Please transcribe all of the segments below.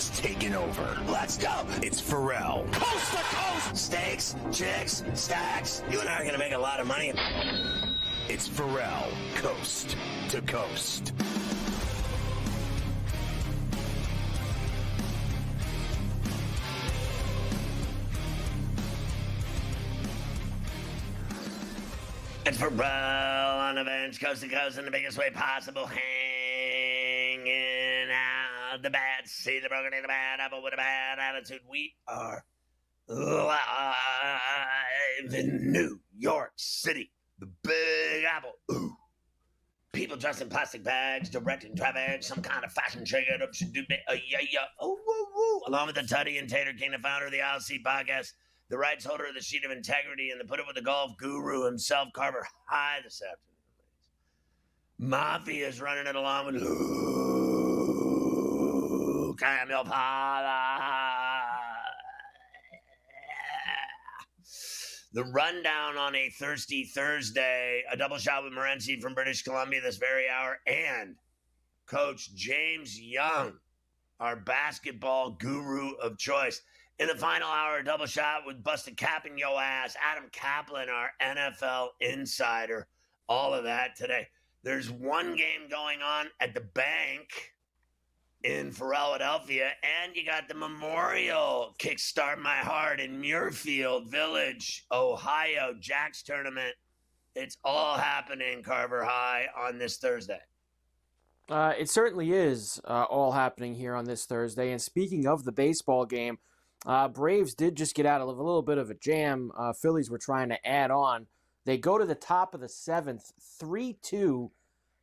has taken over. Let's go. It's Ferrall. Coast to coast. Steaks, chicks, stacks. You and I are going to make a lot of money. It's Ferrall, coast to coast. It's Ferrall on the bench, coast to coast, in the biggest way possible, hanging out the bad, see the broken in the bad apple with a bad attitude. We are live in New York City, the Big Apple. Ooh. People dressed in plastic bags, directing traffic, some kind of fashion trigger. Oh, woo, woo. Along with the Tutty and Tater King, the founder of the ILC podcast, the rights holder of the Sheet of Integrity, and the put it with the golf guru himself, Carver High, this afternoon. Mafia is running it along with Luke Camille Pala. The rundown on a thirsty Thursday, a double shot with Morency from British Columbia this very hour, and Coach James Young, our basketball guru of choice. In the final hour, a double shot with Busted Cap in Yo Ass, Adam Kaplan, our NFL insider. All of that today. There's one game going on at the bank in Philadelphia, and you got the Memorial Kickstart My Heart in Muirfield Village, Ohio, Jack's tournament. It's all happening, Carver High, on this Thursday. It certainly is all happening here on this Thursday. And speaking of the baseball game, Braves did just get out of a little bit of a jam. Phillies were trying to add on. They go to the top of the seventh, 3-2.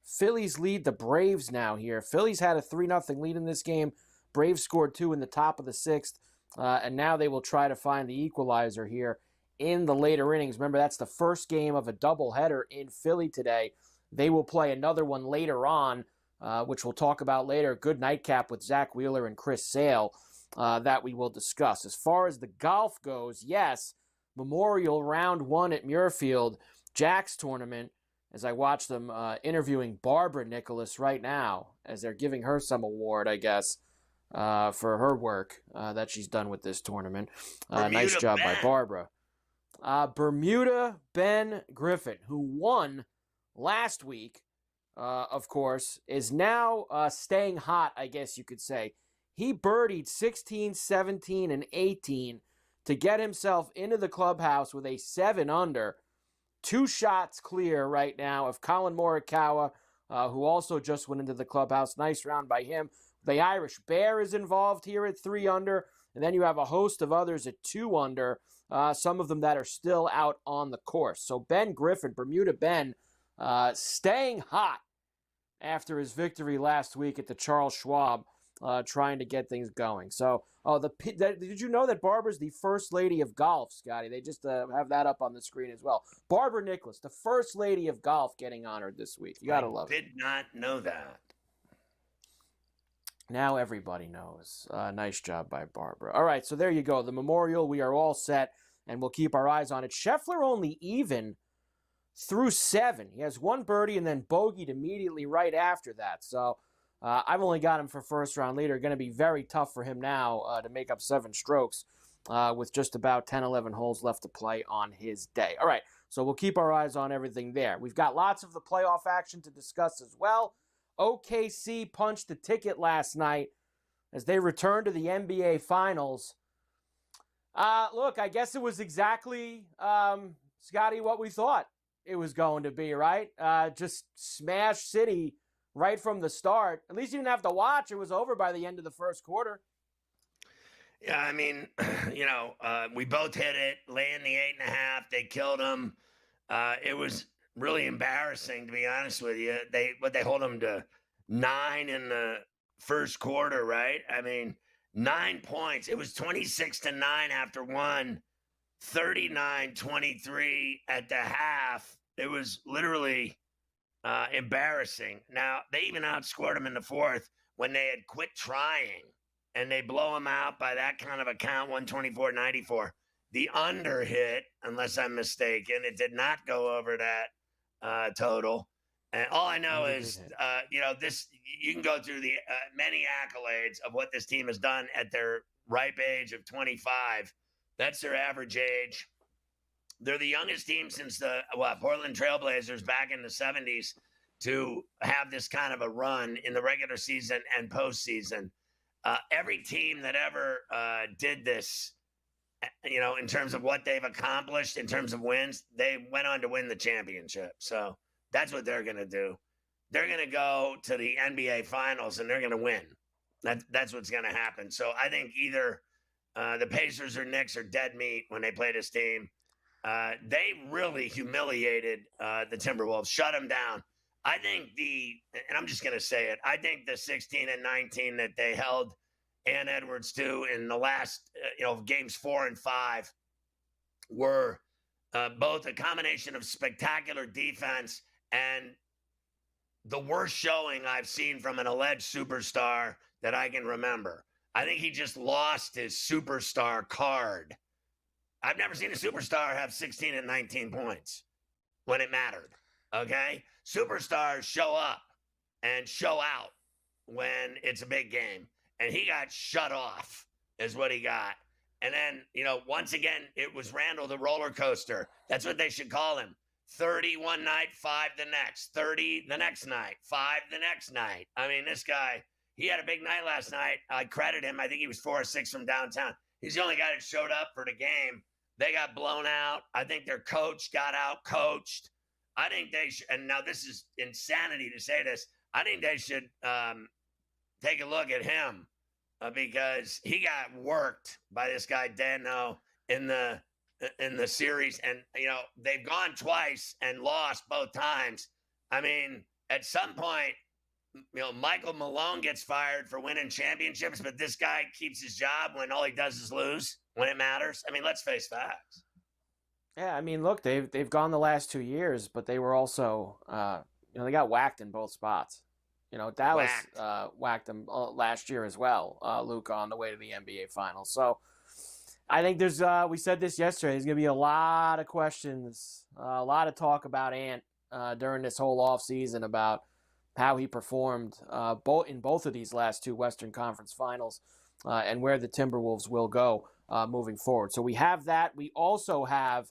Phillies lead the Braves now here. Phillies had a 3-0 lead in this game. Braves scored 2 in the top of the sixth. And now they will try to find the equalizer here in the later innings. Remember, that's the first game of a doubleheader in Philly today. They will play another one later on, which we'll talk about later. Good nightcap with Zach Wheeler and Chris Sale. That we will discuss. As far as the golf goes, yes, Memorial Round 1 at Muirfield, Jack's tournament, as I watch them interviewing Barbara Nicholas right now, as they're giving her some award, I guess, for her work that she's done with this tournament. Nice job by Barbara. Bermuda Ben Griffin, who won last week, of course, is now staying hot, I guess you could say. He birdied 16, 17, and 18 to get himself into the clubhouse with a 7 under. 2 shots clear right now of Colin Morikawa, who also just went into the clubhouse. Nice round by him. The Irish Bear is involved here at 3 under. And then you have a host of others at 2 under, some of them that are still out on the course. So Ben Griffin, Bermuda Ben, staying hot after his victory last week at the Charles Schwab. Trying to get things going. So, did you know that Barbara's the first lady of golf, Scotty? They just have that up on the screen as well. Barbara Nicholas, the first lady of golf, getting honored this week. You gotta love it. Did not know that. Now everybody knows. Nice job by Barbara. All right, so there you go. The Memorial, we are all set, and we'll keep our eyes on it. Scheffler only even through 7. He has 1 birdie and then bogeyed immediately right after that. So, I've only got him for first round leader. Going to be very tough for him now to make up 7 strokes with just about 10, 11 holes left to play on his day. All right, so we'll keep our eyes on everything there. We've got lots of the playoff action to discuss as well. OKC punched the ticket last night as they return to the NBA Finals. Look, I guess it was exactly, Scotty, what we thought it was going to be, right? Just smash City right from the start. At least you didn't have to watch. It was over by the end of the first quarter. Yeah, I mean, we both hit it, laying the 8.5. They killed him. It was really embarrassing, to be honest with you. They hold him to 9 in the first quarter, right? I mean, 9 points. It was 26-9 after 1, 39-23 at the half. It was literally embarrassing. Now, they even outscored him in the fourth when they had quit trying, and they blow him out by that kind of a count, 124-94. The under hit, unless I'm mistaken. It did not go over that total. And all I know Another is, good hit. this, you can go through the many accolades of what this team has done at their ripe age of 25. That's their average age. They're the youngest team since the Portland Trailblazers back in the 70s to have this kind of a run in the regular season and postseason. Every team that ever did this, in terms of what they've accomplished, in terms of wins, they went on to win the championship. So that's what they're going to do. They're going to go to the NBA Finals and they're going to win. That's what's going to happen. So I think either the Pacers or Knicks are dead meat when they play this team. They really humiliated the Timberwolves, shut them down. I think and I'm just going to say it, I think the 16 and 19 that they held Ann Edwards to in the last, games 4 and 5 were both a combination of spectacular defense and the worst showing I've seen from an alleged superstar that I can remember. I think he just lost his superstar card. I've never seen a superstar have 16 and 19 points when it mattered. Okay? Superstars show up and show out when it's a big game. And he got shut off, is what he got. And then, once again, it was Randall the roller coaster. That's what they should call him. 30 one night, 5 the next. 30 the next night, 5 the next night. I mean, this guy, he had a big night last night. I credit him. I think he was 4 or 6 from downtown. He's the only guy that showed up for the game. They got blown out. I think their coach got out coached. I think they should, and now this is insanity to say this, I think they should take a look at him because he got worked by this guy Dano in the series, and they've gone twice and lost both times. I mean, at some point, Michael Malone gets fired for winning championships, but this guy keeps his job when all he does is lose when it matters. I mean, let's face facts. Yeah, I mean, look, they've gone the last 2 years, but they were also, they got whacked in both spots. Dallas whacked them last year as well, Luka, on the way to the NBA Finals. So I think we said this yesterday, there's going to be a lot of questions, a lot of talk about Ant during this whole offseason about how he performed in both of these last 2 Western Conference Finals and where the Timberwolves will go moving forward. So we have that. We also have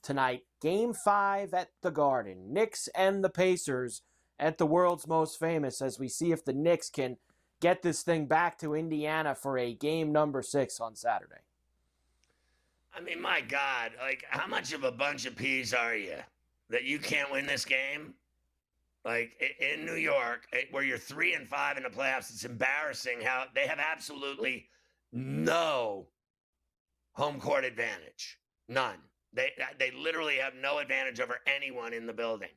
tonight, Game 5 at the Garden. Knicks and the Pacers at the world's most famous, as we see if the Knicks can get this thing back to Indiana for a game number 6 on Saturday. I mean, my God, how much of a bunch of peas are you that you can't win this game? In New York, where you're 3 and 5 in the playoffs, it's embarrassing how they have absolutely no home court advantage. None. They literally have no advantage over anyone in the building.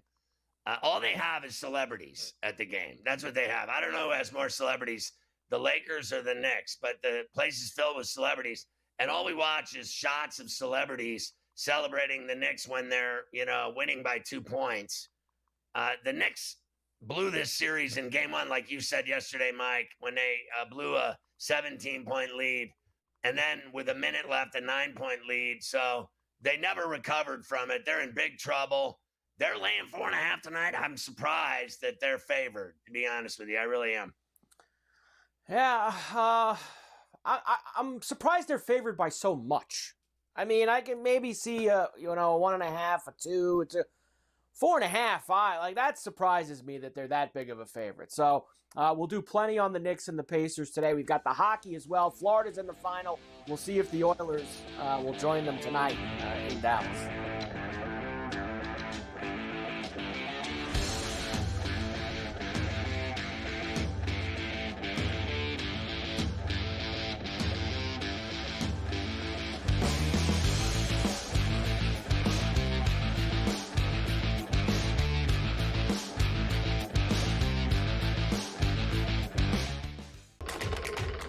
All they have is celebrities at the game. That's what they have. I don't know who has more celebrities, the Lakers or the Knicks, but the place is filled with celebrities. And all we watch is shots of celebrities celebrating the Knicks when they're, winning by 2 points. The Knicks blew this series in game 1, like you said yesterday, Mike, when they blew a 17-point lead. And then with a minute left, a 9-point lead. So they never recovered from it. They're in big trouble. They're laying 4.5 tonight. I'm surprised that they're favored, to be honest with you. I really am. Yeah, I'm surprised they're favored by so much. I mean, I can maybe see a 1.5, a 2, it's a 4.5. That surprises me that they're that big of a favorite. So we'll do plenty on the Knicks and the Pacers today. We've got the hockey as well. Florida's in the final. We'll see if the Oilers will join them tonight in Dallas.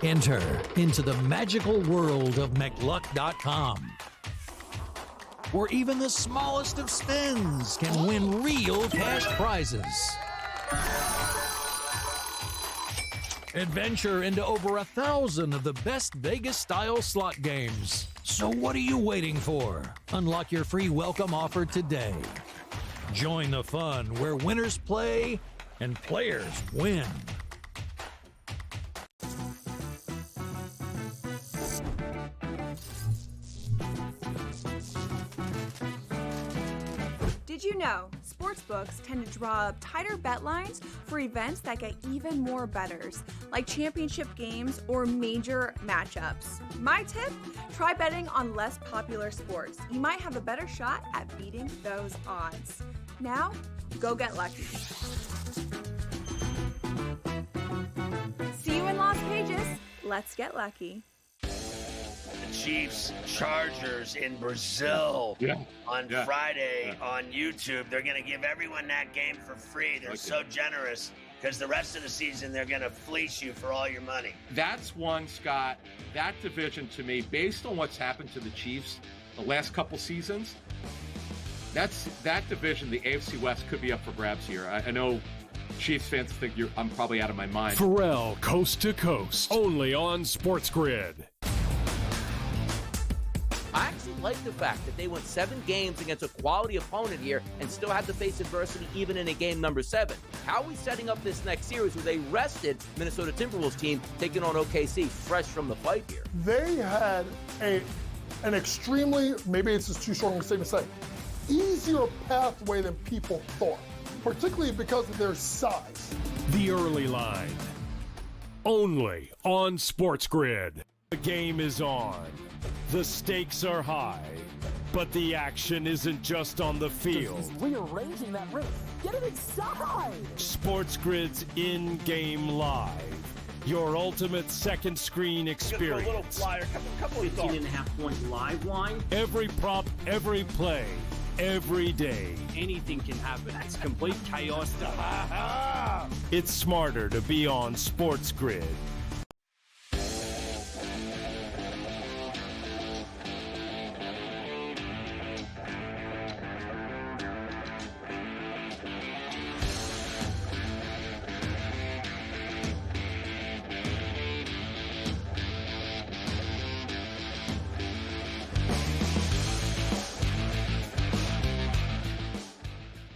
Enter into the magical world of McLuck.com, where even the smallest of spins can win real cash prizes. Adventure into over 1,000 of the best Vegas-style slot games. So what are you waiting for? Unlock your free welcome offer today. Join the fun where winners play and players win. Did you know sportsbooks tend to draw up tighter bet lines for events that get even more bettors, like championship games or major matchups? My tip, try betting on less popular sports. You might have a better shot at beating those odds. Now, go get lucky. See you in Las Vegas. Let's get lucky. The Chiefs Chargers in Brazil on Friday on YouTube. They're going to give everyone that game for free. They're so generous because the rest of the season they're going to fleece you for all your money. That's one, Scott. That division to me, based on what's happened to the Chiefs the last couple seasons, that division, the AFC West, could be up for grabs here. I know Chiefs fans think I'm probably out of my mind. Ferrall, coast to coast, only on SportsGrid. I actually like the fact that they went 7 games against a quality opponent here and still had to face adversity even in a game number 7. How are we setting up this next series with a rested Minnesota Timberwolves team taking on OKC fresh from the fight here? They had an extremely, maybe it's just too short of a statement to say, easier pathway than people thought, particularly because of their size. The early line, only on SportsGrid. The game is on. The stakes are high, but the action isn't just on the field. He's rearranging that ring. Get it inside! SportsGrid's in-game live. Your ultimate second screen experience. A little flyer, couple 15.5-point live line. Every prop, every play, every day. Anything can happen. That's complete chaos. It's smarter to be on SportsGrid.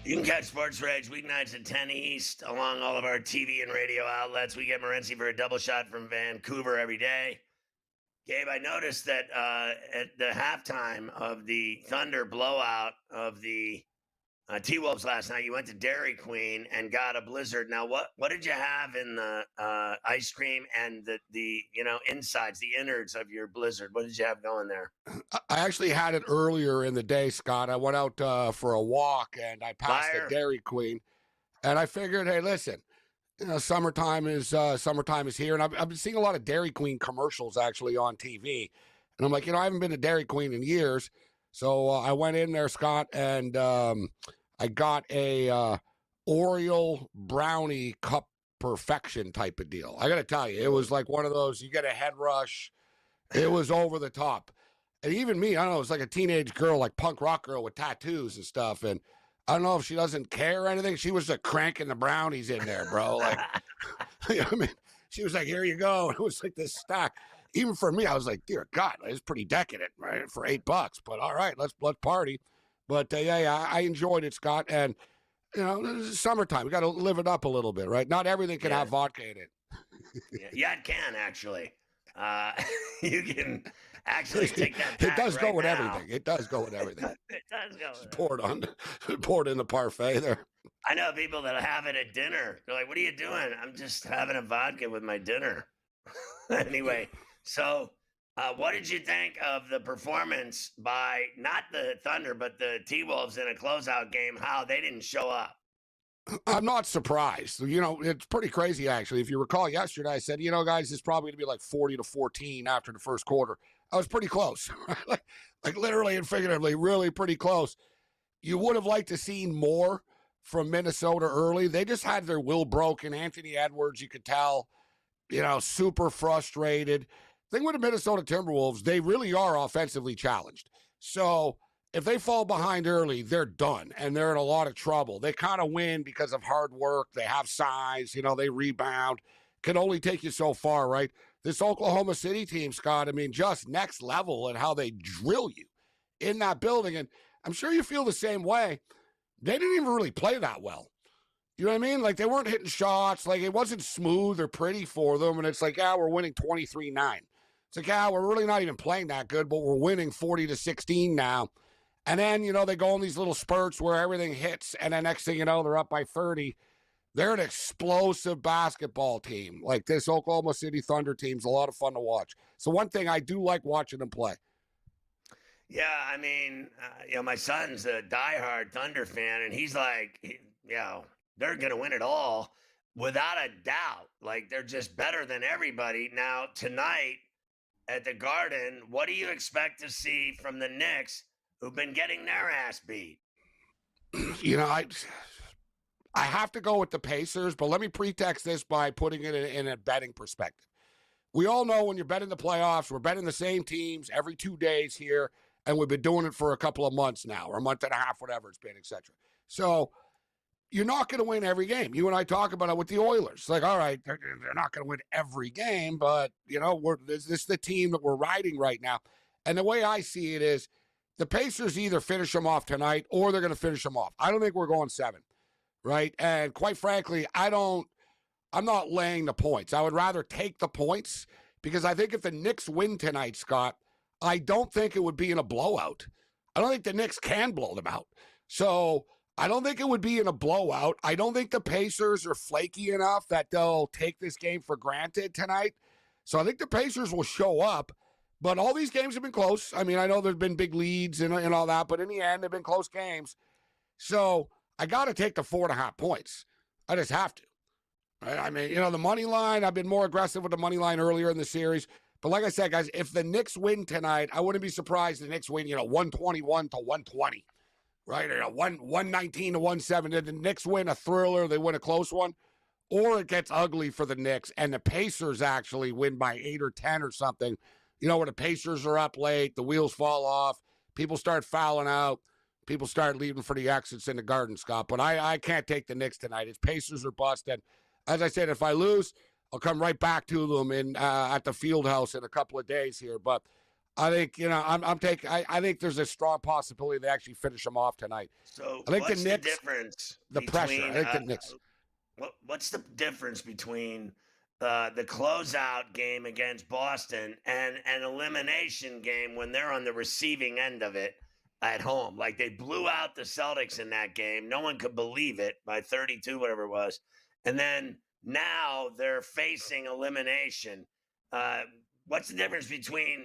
You can catch Sports Rage weeknights at 10 East along all of our TV and radio outlets. We get Morency for a double shot from Vancouver every day. Gabe, I noticed that at the halftime of the Thunder blowout of the T-Wolves last night, you went to Dairy Queen and got a Blizzard. Now, what did you have in the ice cream and the insides, the innards of your Blizzard? What did you have going there? I actually had it earlier in the day, Scott. I went out for a walk and I passed a Dairy Queen, and I figured, hey, listen, summertime is here, and I've been seeing a lot of Dairy Queen commercials actually on TV, and I'm like, I haven't been to Dairy Queen in years, so I went in there, Scott, and I got a Oreo brownie cup perfection type of deal. I got to tell you, it was like one of those, you get a head rush. It was over the top. And even me, I don't know, it was like a teenage girl, like punk rock girl with tattoos and stuff. And I don't know if she doesn't care or anything. She was like cranking the brownies in there, bro. Like, I mean, she was like, here you go. It was like this stack. Even for me, I was like, dear God, it's pretty decadent, right? For $8. But all right, let's party. But I enjoyed it, Scott. And, it's summertime. We got to live it up a little bit, right? Not everything can have vodka in it. Yeah, it can, actually. You can actually take that. It does right go with now. everything. It does go with everything. It does go with poured in the parfait there. I know people that have it at dinner. They're like, what are you doing? I'm just having a vodka with my dinner. Anyway, so what did you think of the performance by not the Thunder, but the T-Wolves in a closeout game, how they didn't show up? I'm not surprised. It's pretty crazy, actually. If you recall yesterday, I said, guys, it's probably going to be like 40-14 after the first quarter. I was pretty close, like literally and figuratively, really pretty close. You would have liked to see more from Minnesota early. They just had their will broken. Anthony Edwards, you could tell, super frustrated. Thing with the Minnesota Timberwolves, they really are offensively challenged. So if they fall behind early, they're done, and they're in a lot of trouble. They kind of win because of hard work. They have size. They rebound. Can only take you so far, right? This Oklahoma City team, Scott, just next level and how they drill you in that building. And I'm sure you feel the same way. they didn't even really play that well. You know what I mean? Like, they weren't hitting shots. Like, it wasn't smooth or pretty for them. And it's like, yeah, we're winning 23-9. It's like, yeah, we're really not even playing that good, but we're winning 40-16 now. And then, you know, they go on these little spurts where everything hits, and then next thing you know, they're up by 30. They're an explosive basketball team. Like, this Oklahoma City Thunder team's a lot of fun to watch. So one thing I do like watching them play. Yeah, I mean, you know, my son's a diehard Thunder fan, and he's like, you know, they're going to win it all without a doubt. Like, they're just better than everybody. Now, tonight at the Garden, what do you expect to see from the Knicks, who've been getting their ass beat? You know, I have to go with the Pacers, but let me pretext this by putting it in a betting perspective. We all know when you're betting the playoffs, we're betting the same teams every 2 days here, and we've been doing it for a couple of months now, or a month and a half, whatever it's been, et cetera. So you're not going to win every game. You and I talk about it with the Oilers. Like, all right, they're not going to win every game, but, you know, this is the team that we're riding right now. And the way I see it is the Pacers either finish them off tonight or they're going to finish them off. I don't think we're going 7, right? And quite frankly, I'm not laying the points. I would rather take the points because I think if the Knicks win tonight, Scott, I don't think it would be in a blowout. I don't think the Knicks can blow them out. So I don't think it would be in a blowout. I don't think the Pacers are flaky enough that they'll take this game for granted tonight. So I think the Pacers will show up. But all these games have been close. I mean, I know there's been big leads and all that, but in the end, they've been close games. So I got to take the 4.5 points. I just have to. Right? I mean, you know, the money line, I've been more aggressive with the money line earlier in the series. But like I said, guys, if the Knicks win tonight, I wouldn't be surprised if the Knicks win, 121-120, right? Or 119-107. If the Knicks win a thriller, they win a close one. Or it gets ugly for the Knicks and the Pacers actually win by 8 or 10 or something. You know, where the Pacers are up late, the wheels fall off, people start fouling out, people start leaving for the exits in the Garden, Scott. But I can't take the Knicks tonight. It's Pacers are busted. As I said, if I lose, I'll come right back to them at the field house in a couple of days here. But I think, you know, I think there's a strong possibility they actually finish them off tonight. So I think what's the Knicks, the difference? The pressure. I think the Knicks. What's the difference between the closeout game against Boston and an elimination game when they're on the receiving end of it at home? Like, they blew out the Celtics in that game. No one could believe it, by 32, whatever it was. And then now they're facing elimination. What's the difference between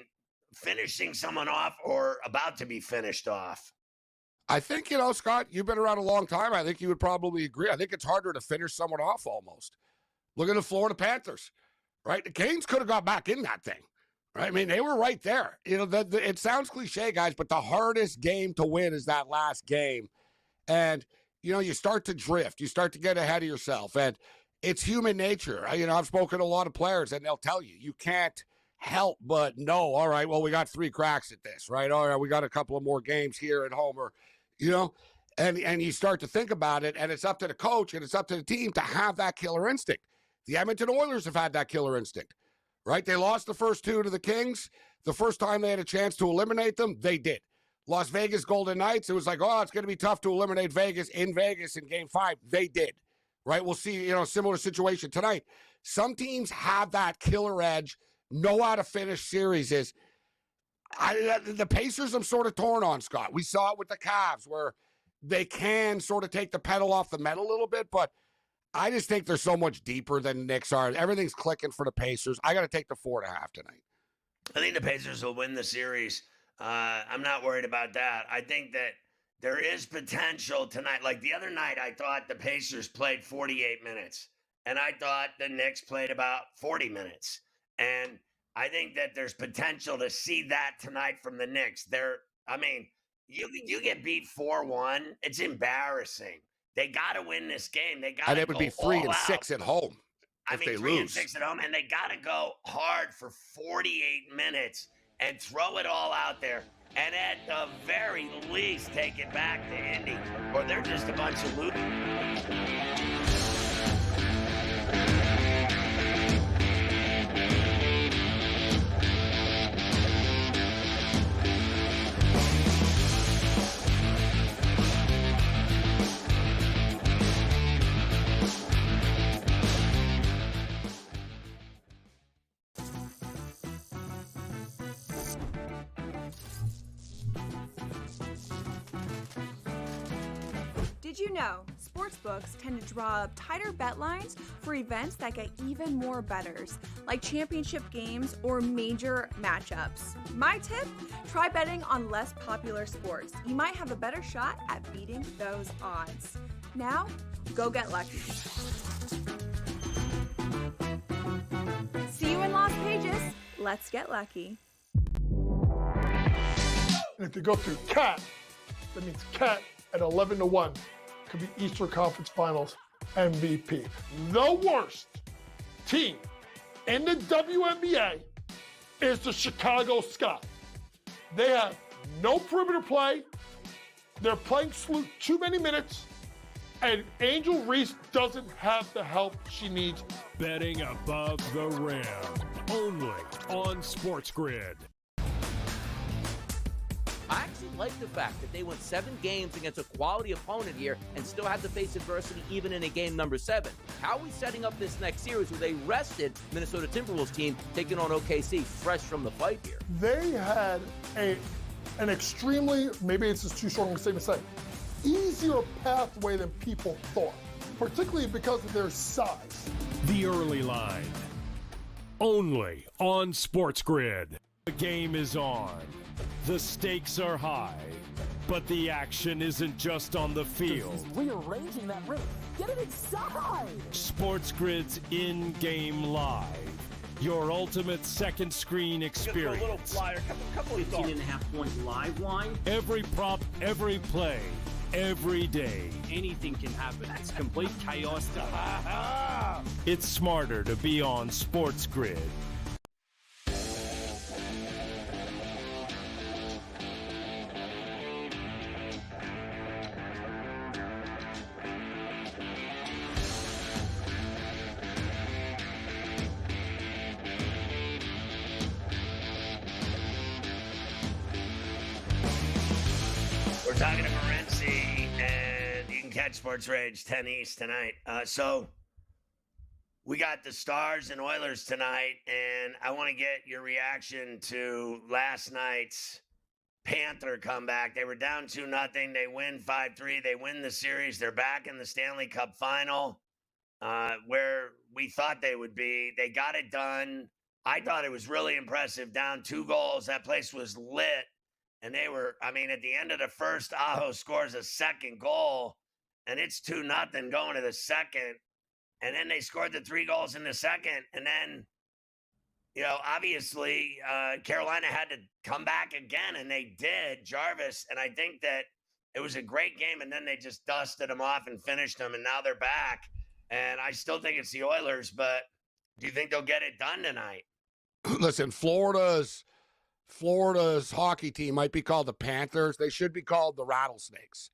finishing someone off or about to be finished off? I think, you know, Scott, you've been around a long time. I think you would probably agree. I think it's harder to finish someone off almost. Look at the Florida Panthers, right? The Canes could have got back in that thing, right? I mean, they were right there. You know, it sounds cliche, guys, but the hardest game to win is that last game. And, you know, you start to drift. You start to get ahead of yourself. And it's human nature. You know, I've spoken to a lot of players, and they'll tell you, you can't help but know, all right, well, we got 3 cracks at this, right? All right, we got a couple of more games here at home, or, you know, and you start to think about it, and it's up to the coach and it's up to the team to have that killer instinct. The Edmonton Oilers have had that killer instinct, right? They lost the first 2 to the Kings. The first time they had a chance to eliminate them, they did. Las Vegas Golden Knights, it was like, oh, it's going to be tough to eliminate Vegas in Vegas in Game 5. They did, right? We'll see, you know, similar situation tonight. Some teams have that killer edge, know how to finish series. The Pacers I'm sort of torn on, Scott. We saw it with the Cavs where they can sort of take the pedal off the metal a little bit, but I just think they're so much deeper than the Knicks are. Everything's clicking for the Pacers. I got to take the 4.5 tonight. I think the Pacers will win the series. I'm not worried about that. I think that there is potential tonight. Like the other night, I thought the Pacers played 48 minutes, and I thought the Knicks played about 40 minutes. And I think that there's potential to see that tonight from the Knicks. You get beat 4-1. It's embarrassing. They got to win this game. They got. And it would be 3-6 at home if they lose. 3-6 at home, and they got to go hard for 48 minutes and throw it all out there. And at the very least, take it back to Indy, or they're just a bunch of losers. Did you know sportsbooks tend to draw up tighter bet lines for events that get even more bettors, like championship games or major matchups? My tip, try betting on less popular sports. You might have a better shot at beating those odds. Now, go get lucky. See you in Las Vegas. Let's get lucky. And if you go through CAT, that means CAT at 11-1 could be Eastern Conference Finals MVP. The worst team in the WNBA is the Chicago Sky. They have no perimeter play. They're playing too many minutes. And Angel Reese doesn't have the help she needs. Betting above the rim. Only on SportsGrid. I actually like the fact that they went 7 games against a quality opponent here and still had to face adversity even in a game number 7. How are we setting up this next series with a rested Minnesota Timberwolves team taking on OKC fresh from the fight here? They had an extremely, maybe it's just too strong a statement to say, easier pathway than people thought, particularly because of their size. The early line. Only on SportsGrid. The game is on. The stakes are high, but the action isn't just on the field. Rearranging that roof. Get it inside! SportsGrid's in-game live. Your ultimate second screen experience. Just a little flyer, couple 18.5-point live line. Every prop, every play, every day. Anything can happen. It's complete chaos. It's smarter to be on SportsGrid. We're talking to Morency, and you can catch Sports Rage 10 East tonight. So we got the Stars and Oilers tonight, and I want to get your reaction to last night's Panther comeback. They were down 2-0. They win 5-3. They win the series. They're back in the Stanley Cup final, where we thought they would be. They got it done. I thought it was really impressive. Down 2 goals. That place was lit. And they were, at the end of the first, Aho scores a second goal, and it's 2-0 going to the second. And then they scored the 3 goals in the second. And then, obviously, Carolina had to come back again, and they did, Jarvis. And I think that it was a great game, and then they just dusted them off and finished them, and now they're back. And I still think it's the Oilers, but do you think they'll get it done tonight? Listen, Florida's hockey team might be called the Panthers. They should be called the Rattlesnakes,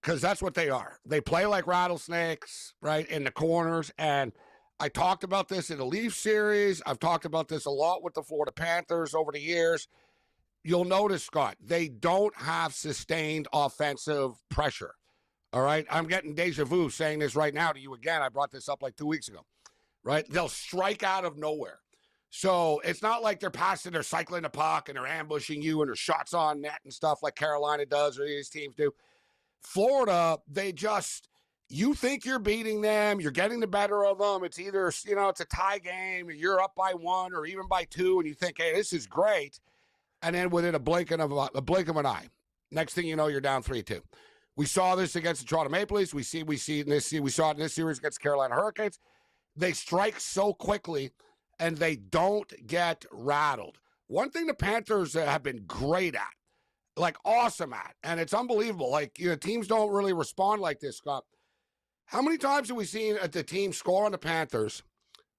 because that's what they are. They play like rattlesnakes, right, in the corners. And I talked about this in the Leafs series. I've talked about this a lot with the Florida Panthers over the years. You'll notice, Scott, they don't have sustained offensive pressure, all right? I'm getting deja vu saying this right now to you again. I brought this up like 2 weeks ago, right? They'll strike out of nowhere. So it's not like they're passing, they're cycling the puck and they're ambushing you and their shots on net and stuff like Carolina does or these teams do. Florida, you think you're beating them, you're getting the better of them. It's either, it's a tie game, or you're up by 1 or even by 2, and you think, hey, this is great. And then within a blink of an eye, next thing you know, you're down 3-2. We saw this against the Toronto Maple Leafs. We saw it in this series against the Carolina Hurricanes. They strike so quickly, and they don't get rattled. One thing the Panthers have been great at, like awesome at, and it's unbelievable. Like, teams don't really respond like this, Scott. How many times have we seen the team score on the Panthers,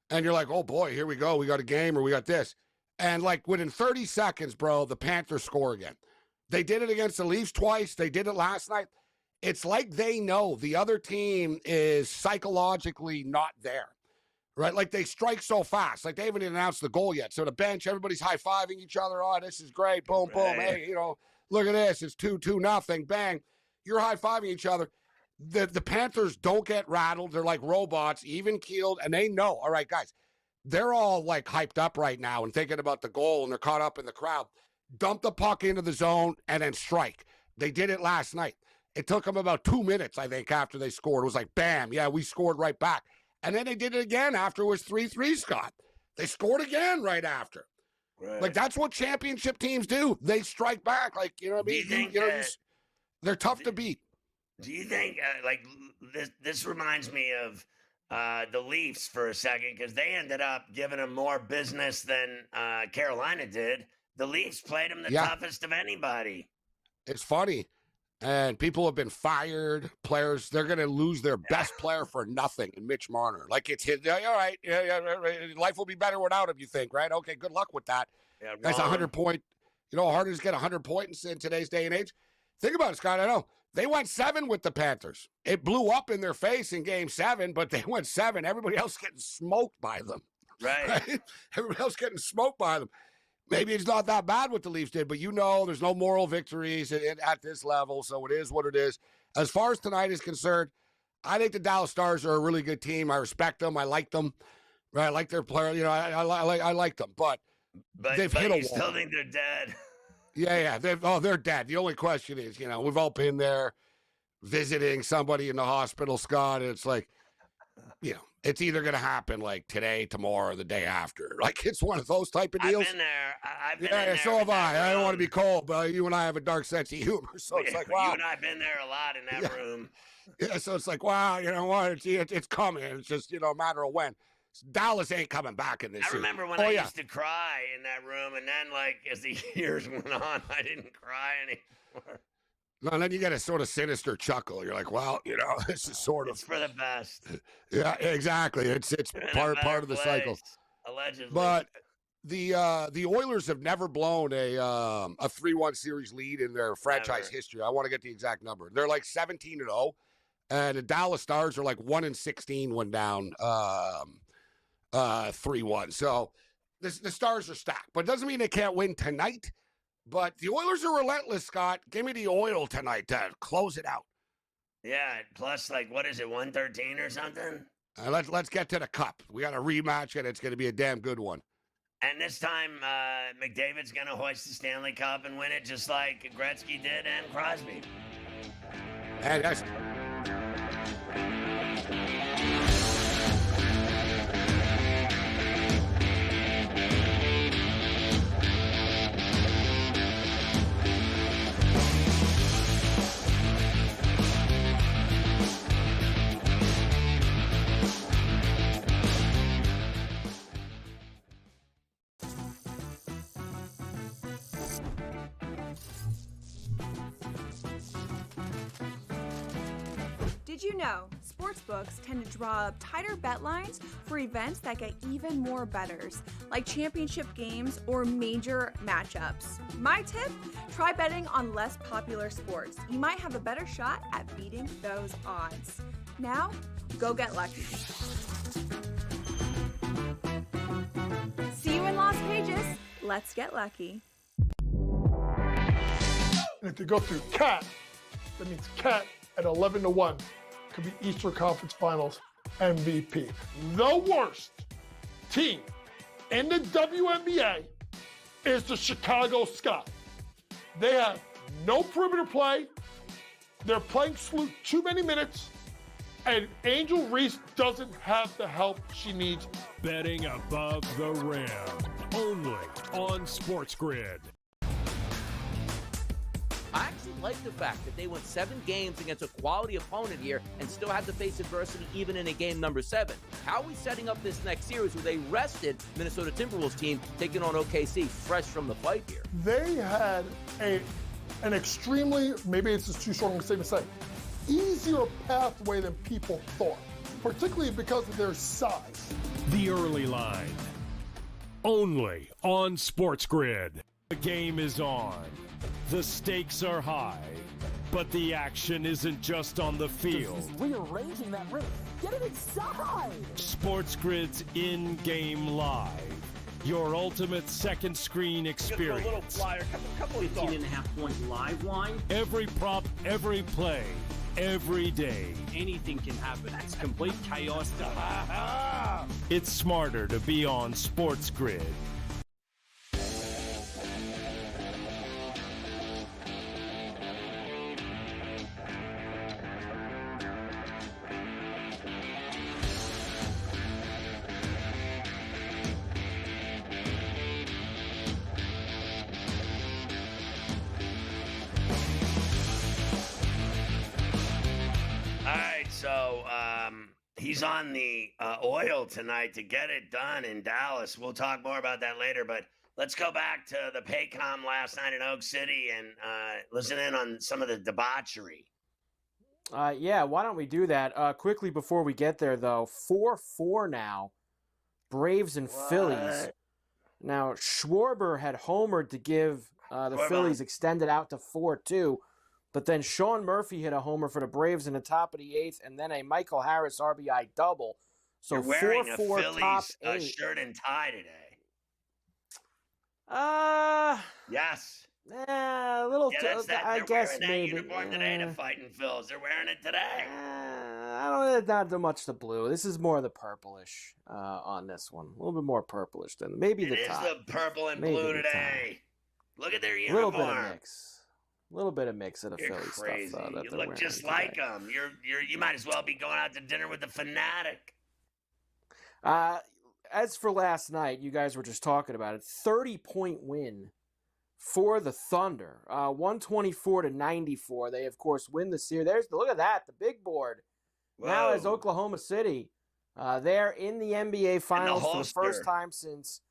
and you're like, oh boy, here we go. We got a game, or we got this. And like within 30 seconds, bro, the Panthers score again. They did it against the Leafs twice. They did it last night. It's like they know the other team is psychologically not there. Right, like they strike so fast. Like they haven't even announced the goal yet. So the bench, everybody's high-fiving each other. Oh, this is great. Boom, boom. Hey, look at this. It's 2-2, bang. You're high-fiving each other. The Panthers don't get rattled. They're like robots, even-keeled, and they know. All right, guys, they're all like hyped up right now and thinking about the goal, and they're caught up in the crowd. Dump the puck into the zone and then strike. They did it last night. It took them about 2 minutes, I think, after they scored. It was like, bam, yeah, we scored right back. And then they did it again after it was 3-3, Scott. They scored again right after. Right. Like, that's what championship teams do. They strike back. Like, you know what I mean? Do you think they're tough to beat. Do you think, this reminds me of the Leafs for a second, because they ended up giving them more business than Carolina did. The Leafs played them the toughest of anybody. It's funny. And people have been fired. Players, they're going to lose their best player for nothing in Mitch Marner. Like, it's his, all right, life will be better without him, you think, right? Okay, good luck with that. Yeah, that's 100-point. You know how hard it is to get 100 points in today's day and age? Think about it, Scott. I know. They went 7 with the Panthers. It blew up in their face in Game 7, but they went 7. Everybody else getting smoked by them. Right? Everybody else getting smoked by them. Maybe it's not that bad what the Leafs did, but there's no moral victories at this level, so it is what it is. As far as tonight is concerned, I think the Dallas Stars are a really good team. I respect them. I like them. Right? I like their player. I like them, but they've hit a wall. You still think they're dead? Yeah. They're dead. The only question is, we've all been there visiting somebody in the hospital, Scott, and it's like, it's either going to happen like today, tomorrow, or the day after. Like, it's one of those type of deals. I've been there. I've been yeah, there so have I. I don't want to be cold, but you and I have a dark sense of humor. So it's like, wow. You and I have been there a lot in that room. Yeah, so it's like, wow, you know what? It's coming. It's just, a matter of when. Dallas ain't coming back in this I remember season. when I used to cry in that room, and then, as the years went on, I didn't cry anymore. No, and then you get a sort of sinister chuckle. You're like, well, this is sort of. It's for the best. Yeah, exactly. It's part of the cycle. Allegedly. But the Oilers have never blown a 3-1 series lead in their franchise history. I want to get the exact number. They're like 17-0, and the Dallas Stars are like 1-16 when down 3-1. So the Stars are stacked, but it doesn't mean they can't win tonight. But the Oilers are relentless, Scott. Give me the Oil tonight to close it out. Yeah, plus, what is it, 113 or something? Let's get to the Cup. We got a rematch, and it's going to be a damn good one. And this time, McDavid's going to hoist the Stanley Cup and win it just like Gretzky did and Crosby. And that's... Did you know sportsbooks tend to draw up tighter bet lines for events that get even more bettors, like championship games or major matchups? My tip, try betting on less popular sports. You might have a better shot at beating those odds. Now, go get lucky. See you in Las Vegas. Let's get lucky. And if you go through CAT, that means CAT at 11-1. Could be Eastern Conference Finals MVP. The worst team in the WNBA is the Chicago Sky. They have no perimeter play. They're playing Sloot too many minutes. And Angel Reese doesn't have the help she needs. Betting above the rim. Only on SportsGrid. I actually like the fact that they went 7 games against a quality opponent here and still had to face adversity even in a game number 7. How are we setting up this next series with a rested Minnesota Timberwolves team taking on OKC fresh from the fight here? They had an extremely, maybe it's just too strong a statement to say, easier pathway than people thought, particularly because of their size. The early line. Only on SportsGrid. The game is on. The stakes are high, but the action isn't just on the field. He's rearranging that rim. Get it inside! SportsGrid's in-game live. Your ultimate second screen experience. A little flyer, couple 18.5-point live line. Every prop, every play, every day. Anything can happen. That's complete chaos. It's smarter to be on SportsGrid. he's on the oil tonight to get it done in Dallas. We'll talk more about that later, but let's go back to the Paycom last night in Oak City and listen in on some of the debauchery. Yeah, why don't we do that? Quickly before we get there, though, 4-4 now, Braves and Phillies. Now, Schwarber had homered to give the Phillies extended out to 4-2, but then Sean Murphy hit a homer for the Braves in the top of the 8th, and then a Michael Harris RBI double. So 4-4 top 8. Shirt and tie today. Yes. A little. I guess maybe. They're uniform today to Fighting Phils. They're wearing it today. I don't. Not so much the blue. This is more the purplish on this one. A little bit more purplish than maybe the tie. It is the purple and blue today. Look at their uniform. A little bit of mix. A little bit of mix of the Philly crazy. Stuff. You look just like them. You might as well be going out to dinner with the Fanatic. As for last night, you guys were just talking about it. 30-point win for the Thunder, 124-94. They, of course, win the series. Look at that, the big board. Whoa. Now as Oklahoma City, they're in the NBA Finals for the first time since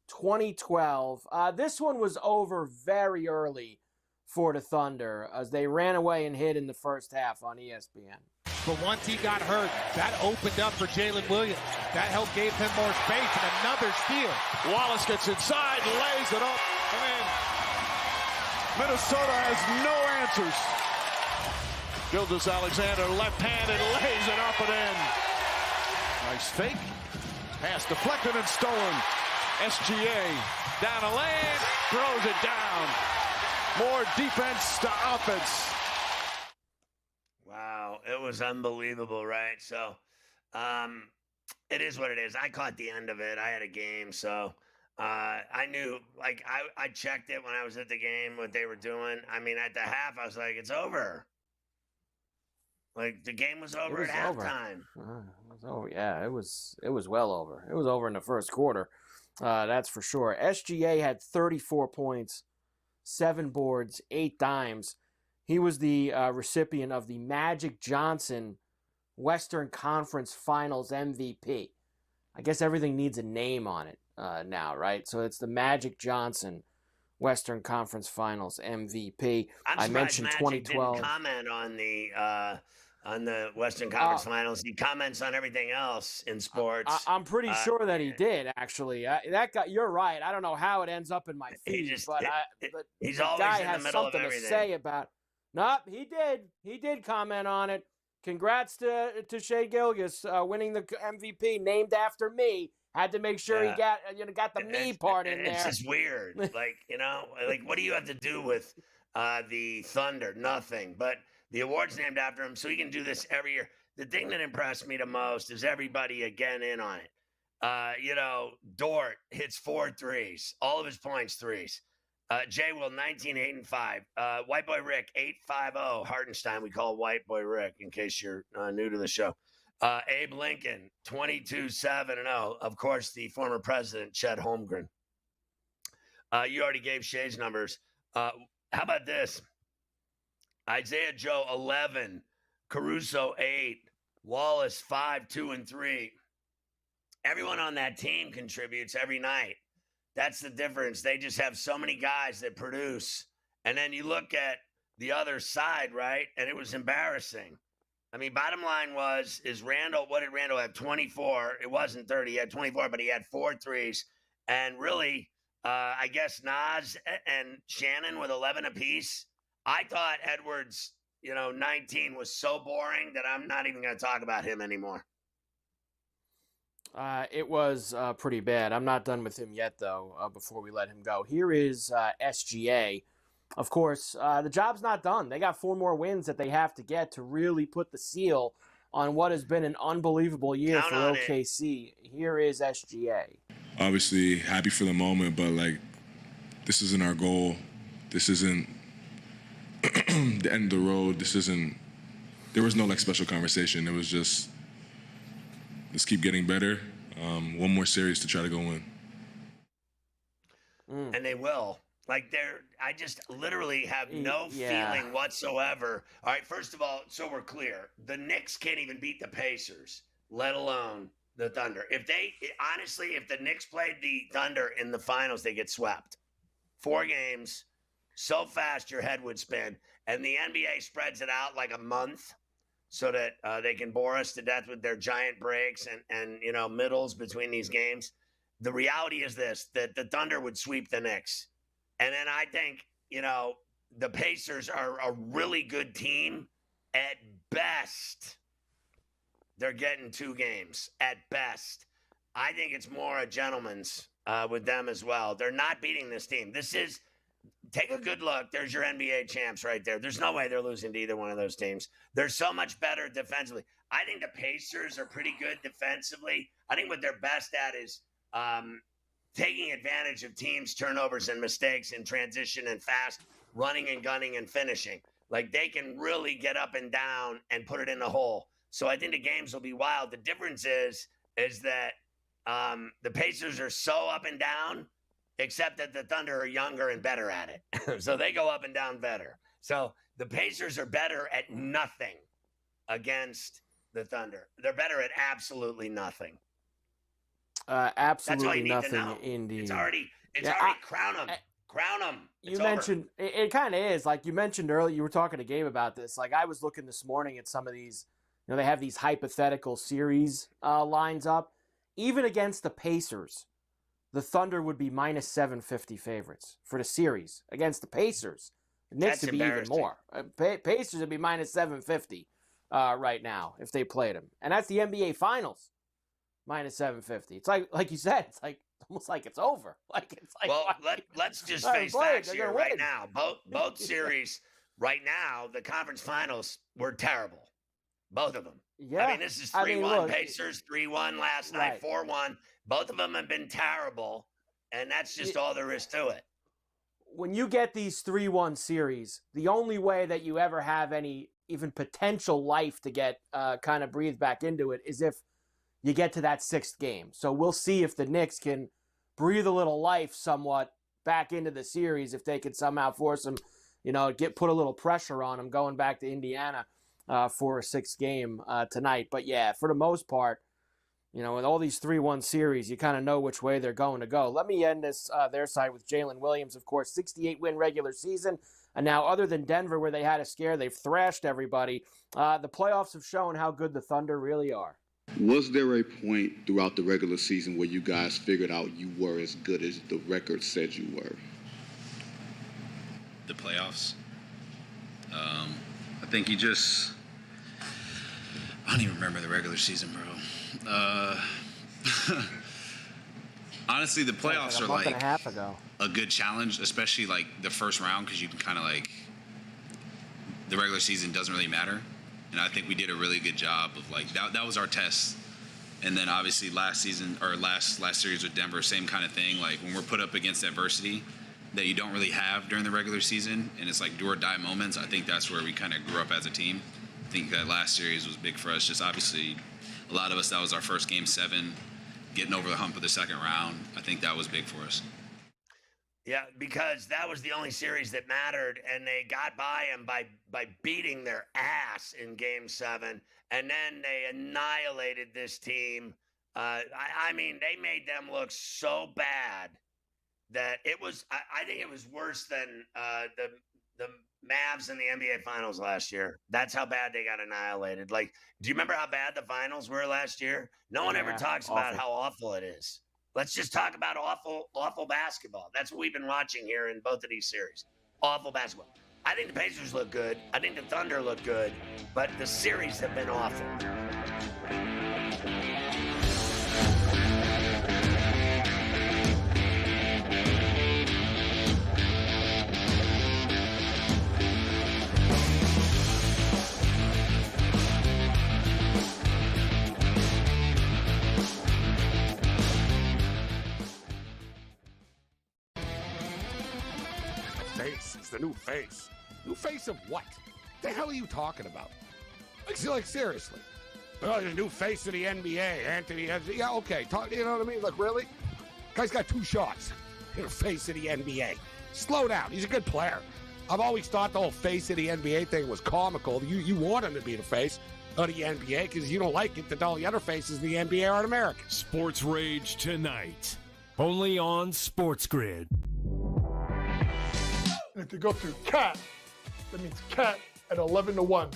2012. This one was over very early for the Thunder as they ran away and hit in the first half on ESPN. But once he got hurt, that opened up for Jalen Williams. That helped gave him more space and another steal. Wallace gets inside, lays it up, and in. Minnesota has no answers. Gilgeous-Alexander left-handed, lays it up and in. Nice fake. Pass deflected and stolen. SGA down a lane, throws it down. More defense to offense. Wow, it was unbelievable, right? So, it is what it is. I caught the end of it. I had a game, so I knew. Like, I checked it when I was at the game, what they were doing. I mean, at the half, I was like, it's over. Like, the game was over at halftime. It was over. Yeah, it was well over. It was over in the first quarter. That's for sure. SGA had 34 points, 7 boards, 8 dimes. He was the recipient of the Magic Johnson Western Conference Finals MVP. I guess everything needs a name on it now, right? So it's the Magic Johnson Western Conference Finals MVP. I mentioned Magic 2012. Didn't comment on the Western Conference Finals. He comments on everything else in sports. I'm pretty sure that he did, actually. You're right. I don't know how it ends up in my feed, but he's always in the middle of everything. To say about. Nope, he did. He did comment on it. Congrats to Shai Gilgeous winning the MVP, named after me. Had to make sure he got the me part in there. It's just weird. Like, what do you have to do with the Thunder? Nothing. But the award's named after him, so he can do this every year. The thing that impressed me the most is everybody again in on it. Dort hits 4 threes, all of his points threes. Jay Will, 19, 8, and 5. White Boy Rick, 8-5-0. Hartenstein, we call White Boy Rick in case you're new to the show. Abe Lincoln, 22-7-0. Of course, the former president, Chet Holmgren. You already gave Shay's numbers. How about this? Isaiah Joe, 11. Caruso, 8. Wallace, 5, 2, and 3. Everyone on that team contributes every night. That's the difference. They just have so many guys that produce. And then you look at the other side, right? And it was embarrassing. I mean, bottom line is Randall, what did Randall have? 24. It wasn't 30. He had 24, but he had 4 threes. And really, I guess Nas and Shannon with 11 apiece. I thought Edwards, 19 was so boring that I'm not even going to talk about him anymore. It was pretty bad. I'm not done with him yet, though, before we let him go. Here is SGA. Of course, the job's not done. They got 4 more wins that they have to get to really put the seal on what has been an unbelievable year for OKC. Here is SGA. Obviously, happy for the moment, but, this isn't our goal. This isn't the end of the road. There was no, special conversation. It was just, let's keep getting better. One more series to try to go win. And they will. I just literally have no feeling whatsoever. All right, first of all, so we're clear. The Knicks can't even beat the Pacers. let alone the Thunder. If the Knicks played the Thunder in the finals, they get swept. 4 games, so fast your head would spin. And the NBA spreads it out like a month so that they can bore us to death with their giant breaks and middles between these games. The reality is this, that the Thunder would sweep the Knicks. And then I think, the Pacers are a really good team. At best, they're getting 2 games. At best. I think it's more a gentleman's with them as well. They're not beating this team. Take a good look. There's your NBA champs right there. There's no way they're losing to either one of those teams. They're so much better defensively. I think the Pacers are pretty good defensively. I think what they're best at is taking advantage of teams' turnovers and mistakes in transition and fast, running and gunning and finishing. Like, they can really get up and down and put it in the hole. So I think the games will be wild. The difference is that the Pacers are so up and down, except that the Thunder are younger and better at it. So they go up and down better. So the Pacers are better at nothing against the Thunder. They're better at absolutely nothing. Absolutely nothing, indeed. It's already crown them. Crown them. You mentioned it kind of is. Like you mentioned earlier, you were talking to Gabe about this. Like, I was looking this morning at some of these, they have these hypothetical series lines up. Even against the Pacers, the Thunder would be minus 750 favorites for the series. Against the Pacers, the Knicks would be even more. Pacers would be minus 750 right now if they played them. And that's the NBA Finals, minus 750. It's like you said, it's like almost like it's over. Let's just face facts here right now. Both series right now, the conference finals were terrible. Both of them. Yeah. I mean, this is 3-1. Pacers 3-1 last night, 4-1. Both of them have been terrible, and that's just all there is to it. When you get these 3-1 series, the only way that you ever have any even potential life to get kind of breathed back into it is if you get to that 6th game. So we'll see if the Knicks can breathe a little life somewhat back into the series, if they can somehow force them, put a little pressure on them going back to Indiana for a 6th game tonight. But yeah, for the most part, with all these 3-1 series, you kind of know which way they're going to go. Let me end this their side with Jalen Williams, of course, 68-win regular season. And now, other than Denver, where they had a scare, they've thrashed everybody. The playoffs have shown how good the Thunder really are. Was there a point throughout the regular season where you guys figured out you were as good as the record said you were? The playoffs? I think I don't even remember the regular season, bro. Honestly, the playoffs are like a half ago. A good challenge, especially like the first round, because you can kind of the regular season doesn't really matter. And I think we did a really good job of that was our test. And then obviously last season or last series with Denver, same kind of thing. Like when we're put up against adversity that you don't really have during the regular season, and it's like do or die moments, I think that's where we kind of grew up as a team. I think that last series was big for us. Just obviously a lot of us, that was our first Game 7, getting over the hump of the second round. I think that was big for us. Yeah, because that was the only series that mattered, and they got by them by beating their ass in Game 7, and then they annihilated this team. I mean, they made them look so bad that it was. I think it was worse than the Mavs in the NBA Finals last year. That's how bad they got annihilated. Like, do you remember how bad the finals were last year? No one ever talks about how awful it is. Let's just talk about awful basketball. That's what we've been watching here in both of these series. Awful basketball. I think the Pacers look good. I think the Thunder look good. But the series have been awful. The new face. New face of what? The hell are you talking about? Like seriously. Oh, the new face of the NBA, Anthony. Yeah, okay. You know what I mean? Like, really? Guy's got 2 shots. You're the face of the NBA. Slow down. He's a good player. I've always thought the whole face of the NBA thing was comical. You want him to be the face. of the NBA because you don't like it that all the other faces of the NBA aren't American. Sports Rage tonight, only on SportsGrid. And if you go through Cat, that means Cat at 11-1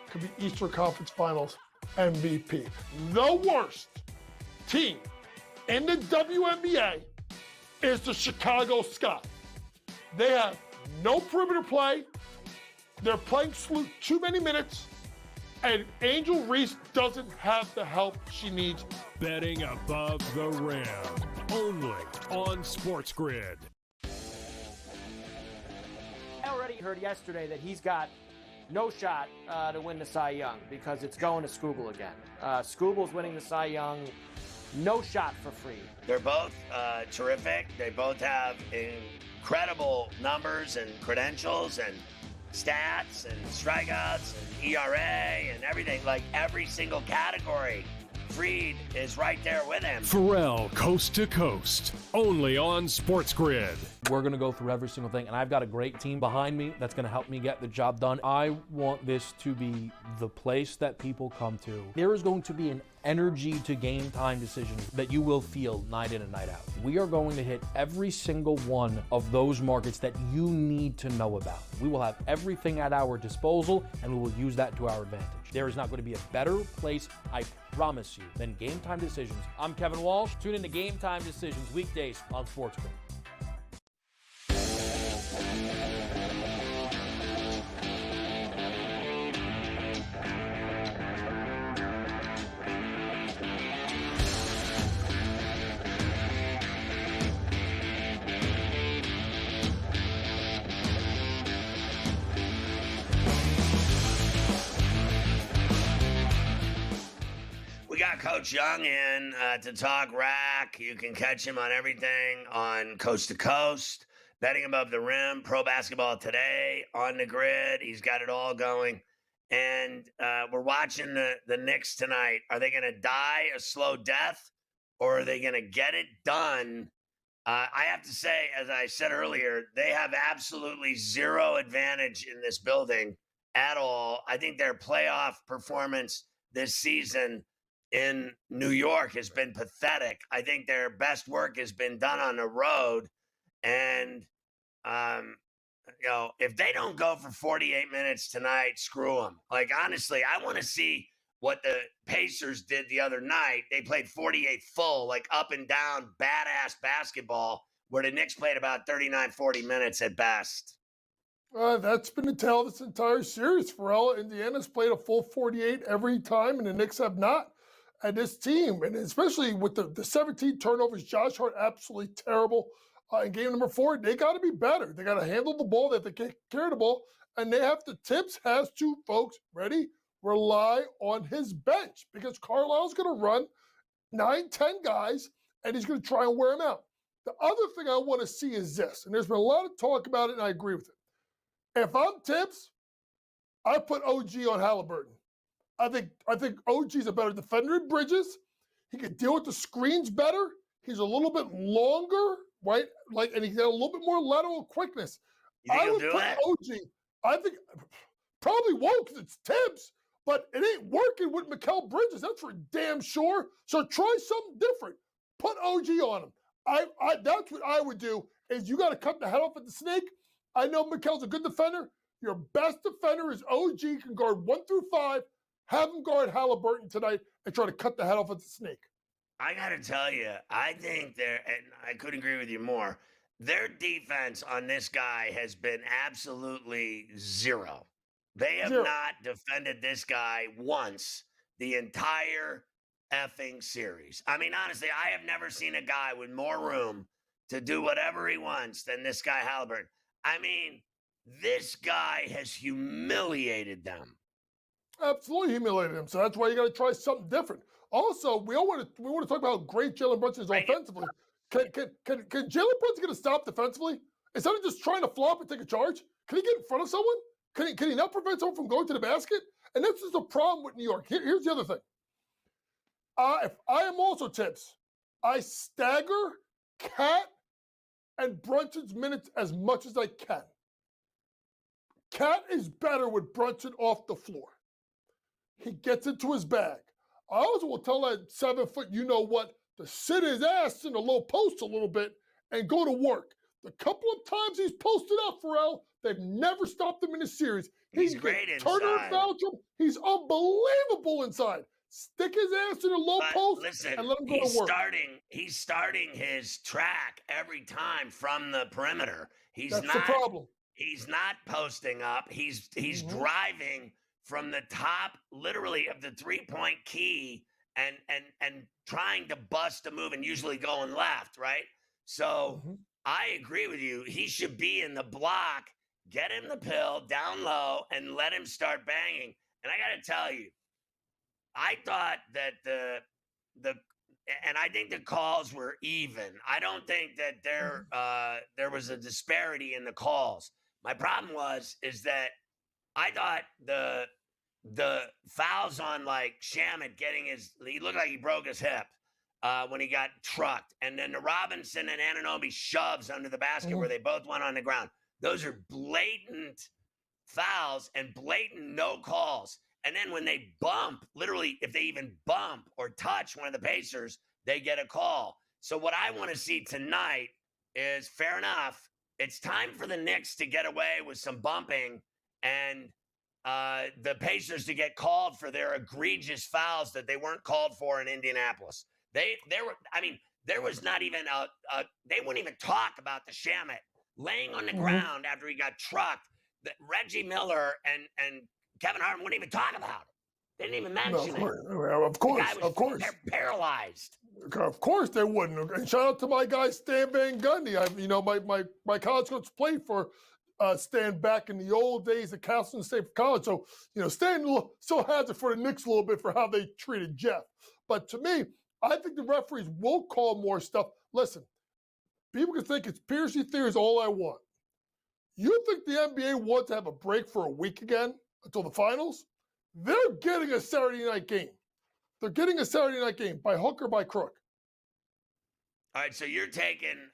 could be Eastern Conference Finals MVP. The worst team in the WNBA is the Chicago Sky. They have no perimeter play. They're playing Sloot too many minutes. And Angel Reese doesn't have the help she needs. Betting above the rim, only on SportsGrid. I already heard yesterday that he's got no shot to win the Cy Young because it's going to Skubal again. Skubal's winning the Cy Young. No shot for free. They're both terrific. They both have incredible numbers and credentials and stats and strikeouts and ERA and everything. Like every single category, Fried is right there with him. Ferrall, coast to coast, only on SportsGrid. We're going to go through every single thing, and I've got a great team behind me that's going to help me get the job done. I want this to be the place that people come to. There is going to be an energy to game time decisions that you will feel night in and night out. We are going to hit every single one of those markets that you need to know about. We will have everything at our disposal, and we will use that to our advantage. There is not going to be a better place, I promise you, than Game Time Decisions. I'm Kevin Walsh. Tune in to Game Time Decisions weekdays on SportsGrid. We got Coach Young in to talk rack. You can catch him on everything on Coast to Coast, Betting Above the Rim, Pro Basketball Today, On the Grid. He's got it all going. And we're watching the Knicks tonight. Are they going to die a slow death, or are they going to get it done? I have to say, as I said earlier, they have absolutely zero advantage in this building at all. I think their playoff performance this season in New York has been pathetic. I think their best work has been done on the road. And, if they don't go for 48 minutes tonight, screw them. Like, honestly, I want to see what the Pacers did the other night. They played 48 full, like up and down, badass basketball, where the Knicks played about 39, 40 minutes at best. That's been the tale of this entire series, Ferrall. Indiana's played a full 48 every time, and the Knicks have not. And this team, and especially with the 17 turnovers, Josh Hart absolutely terrible. In game number 4, they got to be better. They got to handle the ball, they have to take care of the ball, and they have to, Tibbs has to, folks, ready, rely on his bench because Carlisle's going to run 9, 10 guys, and he's going to try and wear them out. The other thing I want to see is this, and there's been a lot of talk about it, and I agree with it. If I'm Tibbs, I put OG on Halliburton. I think OG's a better defender in Bridges. He can deal with the screens better. He's a little bit longer, right? And he's got a little bit more lateral quickness. You think I he'll would do put it? OG. I think probably won't because it's Tibbs, but it ain't working with Mikal Bridges. That's for damn sure. So try something different. Put OG on him. That's what I would do. Is you got to cut the head off at the snake. I know Mikal's a good defender. Your best defender is OG. Can guard 1 through 5. Have him guard Halliburton tonight and try to cut the head off of the snake. I got to tell you, I think and I couldn't agree with you more, their defense on this guy has been absolutely zero. They have not defended this guy once the entire effing series. I mean, honestly, I have never seen a guy with more room to do whatever he wants than this guy Halliburton. I mean, this guy has humiliated them. Absolutely humiliated him. So that's why you got to try something different. Also, we want to talk about how great Jalen Brunson is offensively. Can Jalen Brunson get a stop defensively instead of just trying to flop and take a charge? Can he get in front of someone? Can he not prevent someone from going to the basket? And this is the problem with New York. Here's the other thing. If I am also Tibbs, I stagger Cat and Brunson's minutes as much as I can. Cat is better with Brunson off the floor. he gets into his bag. I also will tell that 7-foot, to sit his ass in the low post a little bit and go to work. The couple of times he's posted up, Ferrall, they've never stopped him in the series. He's great inside. Turner and Belgium, he's unbelievable inside. Stick his ass in the low post and let him go to work. He's starting his track every time from the perimeter. That's the problem. He's not posting up. He's driving from the top, literally, of the three-point key and trying to bust a move and usually going left, right? So I agree with you. He should be in the block, get him the pill down low, and let him start banging. And I got to tell you, I thought that and I think the calls were even. I don't think that there was a disparity in the calls. My problem is that I thought the fouls on like Shamet he looked like he broke his hip when he got trucked, and then the Robinson and Anunoby shoves under the basket where they both went on the ground. Those are blatant fouls and blatant no calls. And then when they bump, literally, if they even bump or touch one of the Pacers, they get a call. So what I want to see tonight is, fair enough, it's time for the Knicks to get away with some bumping and the Pacers to get called for their egregious fouls that they weren't called for in Indianapolis. There was not even they wouldn't even talk about the Shamet laying on the ground after he got trucked. That Reggie Miller and Kevin Harden wouldn't even talk about it. They didn't even mention it. Of course. They're paralyzed. Of course they wouldn't. And shout out to my guy Stan Van Gundy. My college coach played for Stan back in the old days at Castleton State for college. So Stan still has it for the Knicks a little bit for how they treated Jeff. But to me, I think the referees will call more stuff. Listen, people can think conspiracy theories all I want. You think the NBA wants to have a break for a week again until the finals? They're getting a Saturday night game. They're getting a Saturday night game by hook or by crook. All right, so you're taking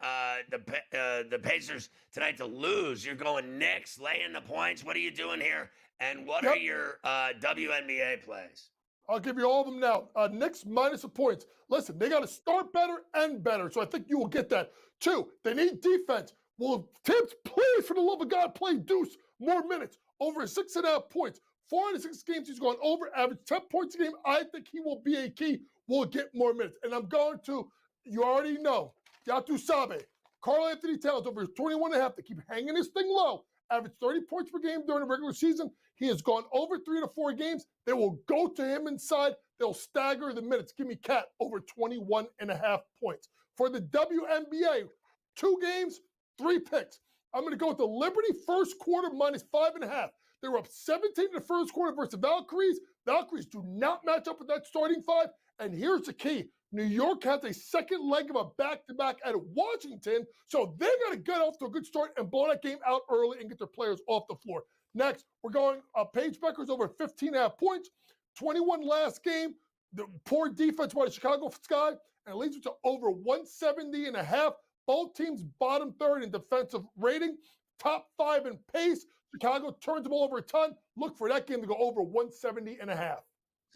the Pacers tonight to lose. You're going Knicks, laying the points. What are you doing here? And what are your WNBA plays? I'll give you all of them now. Knicks minus the points. Listen, they got to start better and better, so I think you will get that. 2, they need defense. Well, Tibbs, please, for the love of God, play Deuce more minutes. Over 6.5 points. 4 out of 6 games he's gone over, average 10 points a game. I think he will be a key. Will get more minutes. And I'm going to, you already know, Yatu Sabe, Karl Anthony Towns over 21.5. They keep hanging this thing low. Average 30 points per game during the regular season. He has gone over 3 to 4 games. They will go to him inside. They'll stagger the minutes. Give me Cat over 21.5 points. For the WNBA, 2 games, 3 picks. I'm going to go with the Liberty first quarter minus 5.5. They were up 17 in the first quarter versus the Valkyries. Valkyries do not match up with that starting 5. And here's the key. New York has a second leg of a back-to-back at Washington, so they got to get off to a good start and blow that game out early and get their players off the floor. Next, we're going Paige Beckers over 15.5 points, 21 last game. The poor defense by the Chicago Sky, and it leads to over 170.5. Both teams bottom 3rd in defensive rating, top 5 in pace. Chicago turns the ball over a ton. Look for that game to go over 170.5.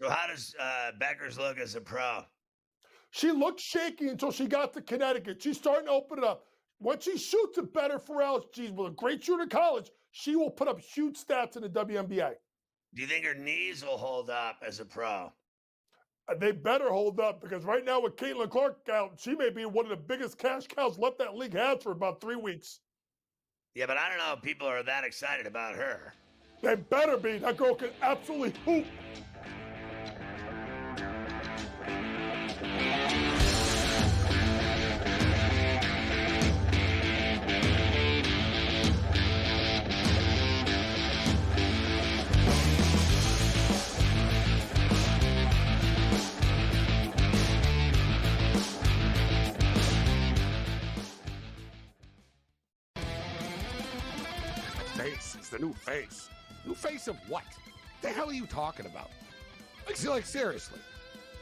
So how does Beckers look as a pro? She looked shaky until she got to Connecticut. She's starting to open it up. Once she shoots it better for Ferrall, she's a great shooter in college. She will put up huge stats in the WNBA. Do you think her knees will hold up as a pro? They better hold up because right now with Caitlin Clark out, she may be one of the biggest cash cows left that league has for about 3 weeks. Yeah, but I don't know if people are that excited about her. They better be. That girl can absolutely hoop. It's the new face. New face of what? The hell are you talking about? Like seriously.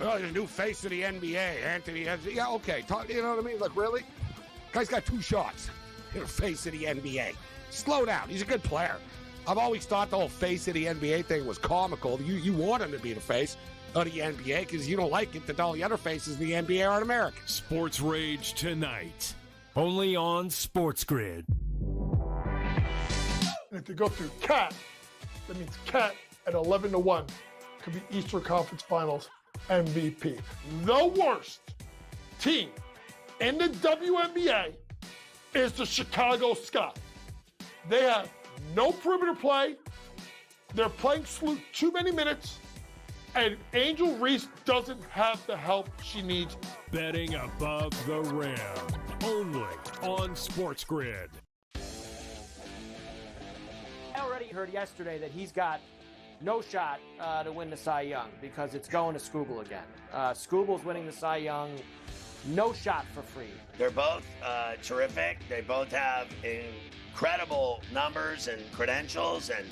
Oh, the new face of the NBA, Anthony. Yeah, okay. You know what I mean? Like, really? Guy's got 2 shots. You're the face of the NBA. Slow down. He's a good player. I've always thought the whole face of the NBA thing was comical. You want him to be the face of the NBA because you don't like it that all the other faces of the NBA aren't American. Sports Rage tonight, only on SportsGrid. And if you go through Cat, that means Cat at 11-1 could be Eastern Conference Finals MVP. The worst team in the WNBA is the Chicago Sky. They have no perimeter play. They're playing Sloot too many minutes. And Angel Reese doesn't have the help she needs. Betting above the rim, only on SportsGrid. I already heard yesterday that he's got no shot to win the Cy Young because it's going to Skubal again. Skubal's winning the Cy Young. No shot for free. They're both terrific. They both have incredible numbers and credentials and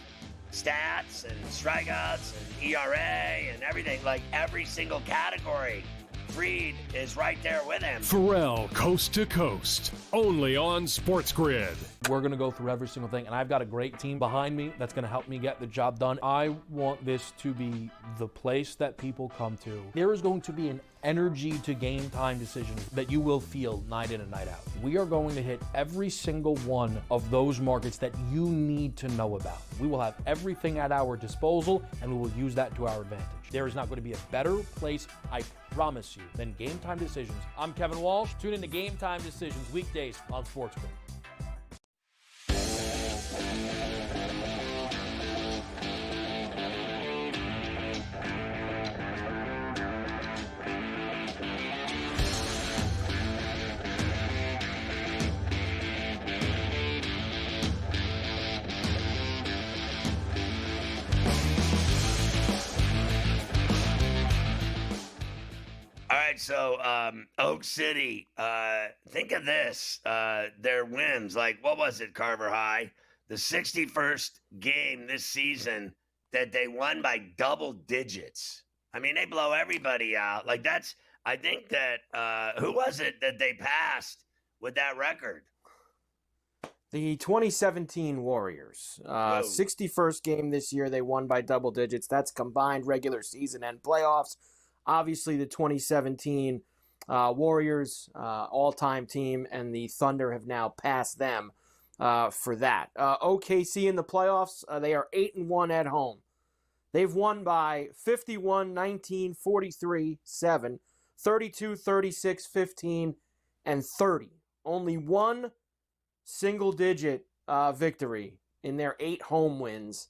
stats and strikeouts and ERA and everything. Like every single category, Freed is right there with him. Ferrall, coast to coast, only on SportsGrid. We're going to go through every single thing, and I've got a great team behind me that's going to help me get the job done. I want this to be the place that people come to. There is going to be an energy to game time decisions that you will feel night in and night out. We are going to hit every single one of those markets that you need to know about. We will have everything at our disposal, and we will use that to our advantage. There is not going to be a better place, I promise you, than Game Time Decisions. I'm Kevin Walsh. Tune in to Game Time Decisions weekdays on SportsGrid. All right, so Oak City, think of this, their wins, like, what was it, Carver High? The 61st game this season that they won by double digits. I mean, they blow everybody out. Like, that's, I think that, who was it that they passed with that record? The 2017 Warriors. 61st game this year, they won by double digits. That's combined regular season and playoffs. Obviously, the 2017 Warriors all-time team and the Thunder have now passed them for that. OKC in the playoffs, they are 8-1 at home. They've won by 51, 19, 43, 7, 32, 36, 15, and 30. Only one single-digit victory in their 8 home wins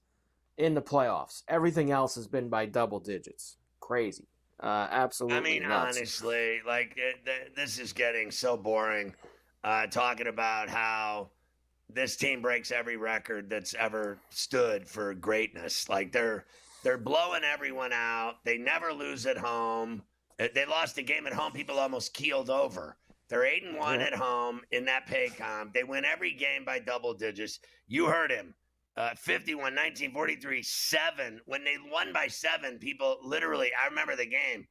in the playoffs. Everything else has been by double digits. Crazy. Absolutely. I mean, nuts. honestly, like this is getting so boring. Talking about how this team breaks every record that's ever stood for greatness. Like they're blowing everyone out. They never lose at home. They lost a game at home. People almost keeled over. They're 8-1 at home in that pay comp. They win every game by double digits. You heard him. 51, 19, 43, 7. When they won by 7, people literally, I remember the game,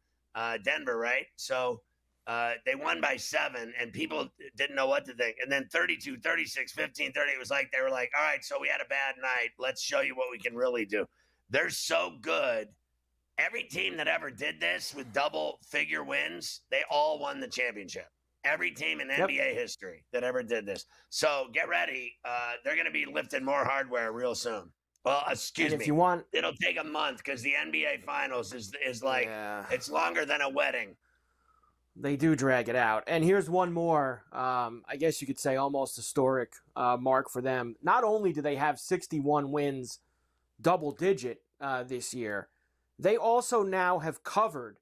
Denver, right? So they won by 7, and people didn't know what to think. And then 32, 36, 15, 30, it was like they were like, all right, so we had a bad night. Let's show you what we can really do. They're so good. Every team that ever did this with double-figure wins, they all won the championship. Every team in NBA history that ever did this. So get ready. They're going to be lifting more hardware real soon. Well, excuse me. If you want, it'll take a month because the NBA Finals is like it's longer than a wedding. They do drag it out. And here's one more, I guess you could say almost historic mark for them. Not only do they have 61 wins, double-digit this year, they also now have covered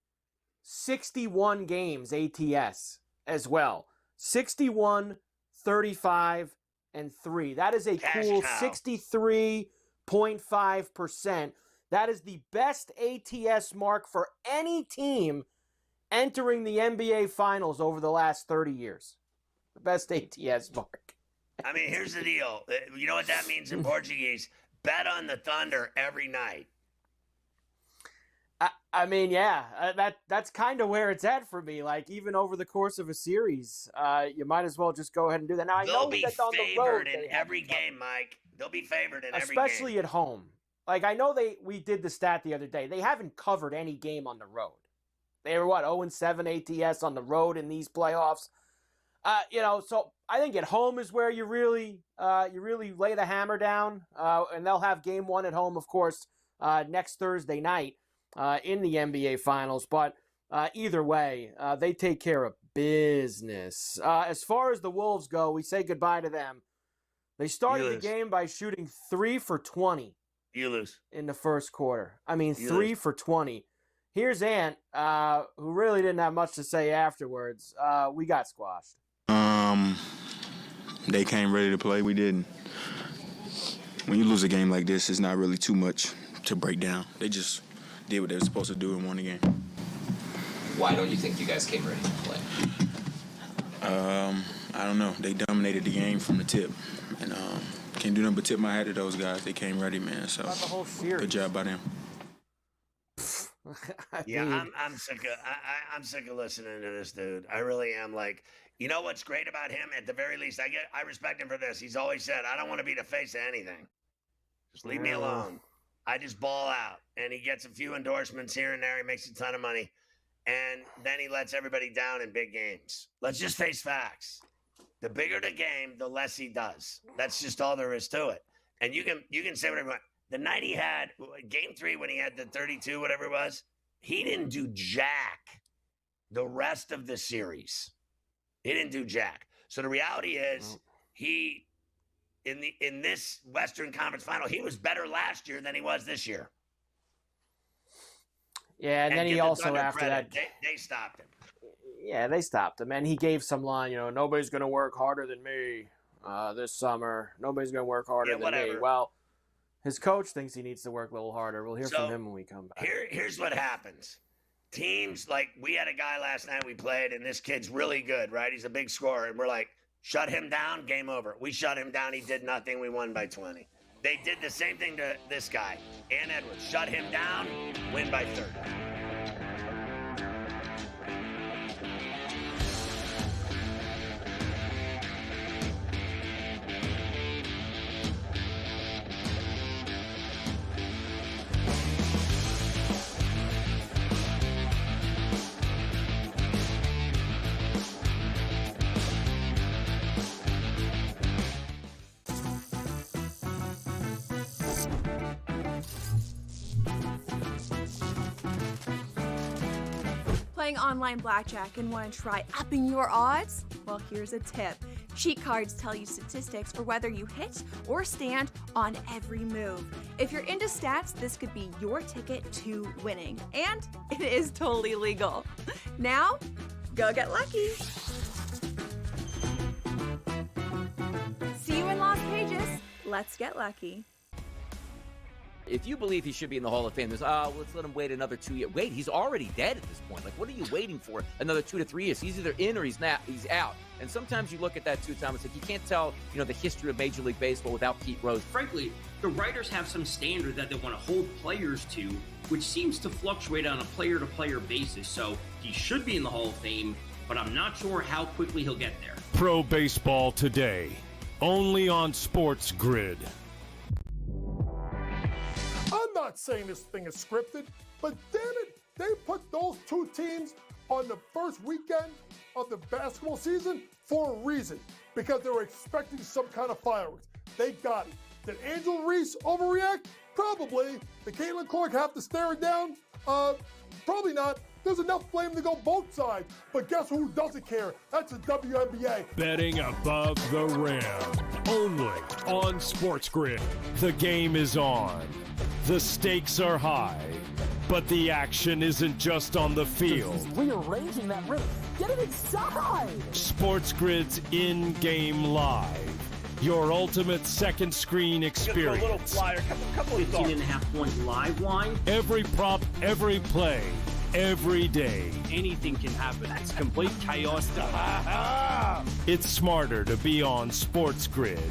61 games ATS as well. 61, 35, and 3. That is a cool 63.5%. That is the best ATS mark for any team entering the NBA Finals over the last 30 years. The best ATS mark. I mean, here's the deal. You know what that means in Portuguese? Bet on the Thunder every night. I mean, yeah, that's kind of where it's at for me. Like, even over the course of a series, you might as well just go ahead and do that. Now, I know be that on the road favored in every game, Mike. They'll be favored in every game. Especially at home. Like, I know we did the stat the other day. They haven't covered any game on the road. They were, 0-7 ATS on the road in these playoffs. So I think at home is where you really lay the hammer down. And they'll have game one at home, of course, next Thursday night in the NBA Finals. But either way, they take care of business. As far as the Wolves go, we say goodbye to them. They started the game by shooting 3 for 20. You lose. In the first quarter. I mean, 3 for 20. Here's Ant, who really didn't have much to say afterwards. We got squashed. They came ready to play. We didn't. When you lose a game like this, it's not really too much to break down. They just did what they were supposed to do and won the game. Why don't you think you guys came ready to play? I don't know. They dominated the game from the tip. And can't do nothing but tip my hat to those guys. They came ready, man. So the whole series. Good job by them. I'm sick of listening to this dude. I really am. Like, you know what's great about him? At the very least, I respect him for this. He's always said, I don't want to be the face of anything. Just leave me alone. I just ball out. And he gets a few endorsements here and there. He makes a ton of money. And then he lets everybody down in big games. Let's just face facts. The bigger the game, the less he does. That's just all there is to it. And you can say whatever you want. The night he had, game 3 when he had the 32, whatever it was, he didn't do jack the rest of the series. He didn't do jack. So the reality is he, in this Western Conference Final, he was better last year than he was this year. Yeah, and then he also, after that... They stopped him. Yeah, they stopped him. And he gave some line, nobody's going to work harder than me this summer. Nobody's going to work harder than me. Well, his coach thinks he needs to work a little harder. We'll hear from him when we come back. Here's what happens. Teams, like, we had a guy last night we played, and this kid's really good, right? He's a big scorer. And we're like, shut him down, game over. We shut him down. He did nothing. We won by 20. They did the same thing to this guy, Ann Edwards. Shut him down, win by 30. Playing online blackjack and want to try upping your odds? Well, here's a tip. Cheat cards tell you statistics for whether you hit or stand on every move. If you're into stats, this could be your ticket to winning. And it is totally legal. Now, go get lucky. See you in Las Vegas. Let's get lucky. If you believe he should be in the Hall of Fame, there's, let's let him wait another 2 years. Wait, he's already dead at this point. Like, what are you waiting for? Another 2 to 3 years. He's either in or he's out. And sometimes you look at that too, Tom. It's like you can't tell, the history of Major League Baseball without Pete Rose. Frankly, the writers have some standard that they want to hold players to, which seems to fluctuate on a player-to-player basis. So he should be in the Hall of Fame, but I'm not sure how quickly he'll get there. Pro Baseball Today, only on SportsGrid. I'm not saying this thing is scripted, but damn it, they put those two teams on the first weekend of the basketball season for a reason, because they were expecting some kind of fireworks. They got it. Did Angel Reese overreact? Probably. Did Caitlin Clark have to stare it down? Probably not. There's enough blame to go both sides. But guess who doesn't care? That's the WNBA. Betting above the rim. Only on SportsGrid. The game is on. The stakes are high. But the action isn't just on the field. He's rearranging that rim. Get it inside! SportsGrid's in-game live. Your ultimate second screen experience. Just a little flyer, couple 18.5-point live line. Every prop, every play, every day. Anything can happen. It's complete chaos. It's smarter to be on SportsGrid.